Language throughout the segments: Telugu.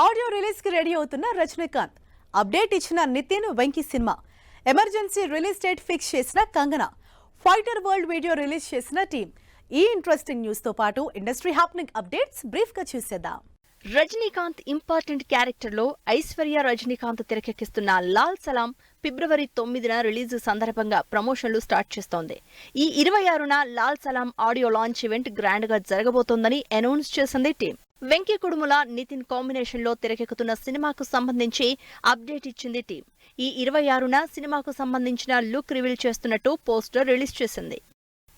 ఆడియో రిలీజ్ కి రెడీ అవుతున్న రజనీకాంత్, అప్డేట్ ఇచ్చిన నితిన్ వెంకీ సినిమా, ఎమర్జెన్సీ రిలీజ్ డేట్ ఫిక్స్ చేసిన Kangana, fighter world video release చేసిన టీం. ఈ ఇంట్రెస్టింగ్ న్యూస్ తో పాటు ఇండస్ట్రీ హ్యాపెనింగ్ అప్డేట్స్ బ్రీఫ్ గా చూసేద్దాం. రజనీకాంత్ ఇంపార్టెంట్ క్యారెక్టర్ లో ఐశ్వర్య రజనీకాంత్ తెరకెక్కిస్తున్న లాల్ సలాం ఫిబ్రవరి 9న రిలీజ్ సందర్భంగా ప్రమోషన్లు స్టార్ట్ చేస్తోంది. ఈ 26న లాల్ సలాం ఆడియో లాంచ్ ఈవెంట్ గ్రాండ్ గా జరగబోతోందని అనౌన్స్ చేసింది టీం. వెంకీ కుడుముల నితిన్ కాంబినేషన్ లో తెరకెక్కుతున్న సినిమాకు సంబంధించి అప్డేట్ ఇచ్చింది టీం. ఈ 26న సినిమాకు సంబంధించిన లుక్ రివీల్ చేస్తున్నట్టు పోస్టర్ రిలీజ్ చేసింది.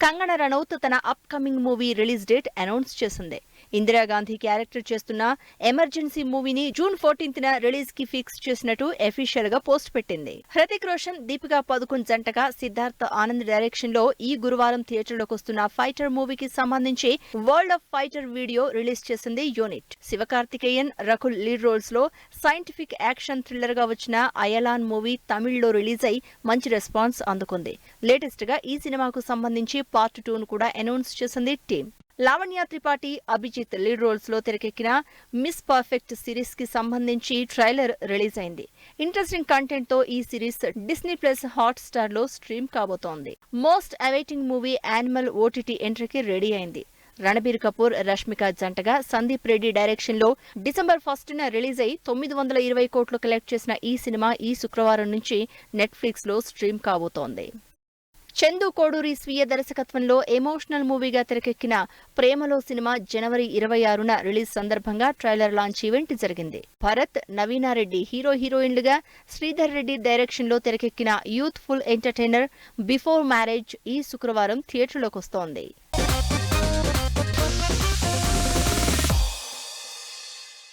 కంగనా రనౌత్ తన up coming movie release date announce చేసింది. ఇందిరాగాంధీ క్యారెక్టర్ చేస్తున్న ఎమర్జెన్సీ మూవీని జూన్ 14న రిలీజ్ కి ఫిక్స్ చేసినట్టు అఫీషియల్ గా పోస్ట్ పెట్టింది. హృతిక్ రోషన్, దీపికా పదుకొన్ జంటగా సిద్ధార్థ్ ఆనంద్ డైరెక్షన్ లో ఈ గురువారం థియేటర్లోకి వస్తున్న ఫైటర్ మూవీకి సంబంధించి world of fighter video release చేసింది unit. Sivakarthikeyan, Rakul lead roles లో సైంటిఫిక్ యాక్షన్ థ్రిల్లర్ గా వచ్చిన అయలాన్ మూవీ తమిళ్లో రిలీజ్ అయి మంచి రెస్పాన్స్ అందుకుంది. లేటెస్ట్ గా ఈ సినిమాకు సంబంధించి పార్ట్ 2ను కూడా అనౌన్స్ చేసింది team. Lavanya Tripathi, Abhijeet lead roles లో తెరకెక్కిన మిస్ పర్ఫెక్ట్ సిరీస్ కి సంబంధించి ట్రైలర్ రిలీజ్ అయింది. ఇంట్రెస్టింగ్ కంటెంట్ తో ఈ series Disney plus Hotstar లో స్ట్రీమ్ కాబోతోంది. Most awaiting movie animal OTT ఎంట్రీకి రెడీ అయింది. రణబీర్ కపూర్, రష్మిక జంటగా సందీప్ రెడ్డి డైరెక్షన్ లో డిసెంబర్ 1న రిలీజ్ అయి 920 కోట్లు కలెక్ట్ చేసిన ఈ సినిమా ఈ శుక్రవారం నుంచి నెట్ఫ్లిక్స్ లో స్ట్రీమ్ కాబోతోంది. చందు కోడూరి స్వీయ దర్శకత్వంలో ఎమోషనల్ మూవీగా తెరకెక్కిన ప్రేమలో సినిమా జనవరి 26న రిలీజ్ సందర్భంగా ట్రైలర్ లాంచ్ ఈవెంట్ జరిగింది. భరత్, నవీనారెడ్డి హీరోయిన్లుగా, శ్రీధర్ రెడ్డి డైరెక్షన్ లో తెరకెక్కిన youth full entertainer before marriage ఈ శుక్రవారం థియేటర్లోకి వస్తోంది.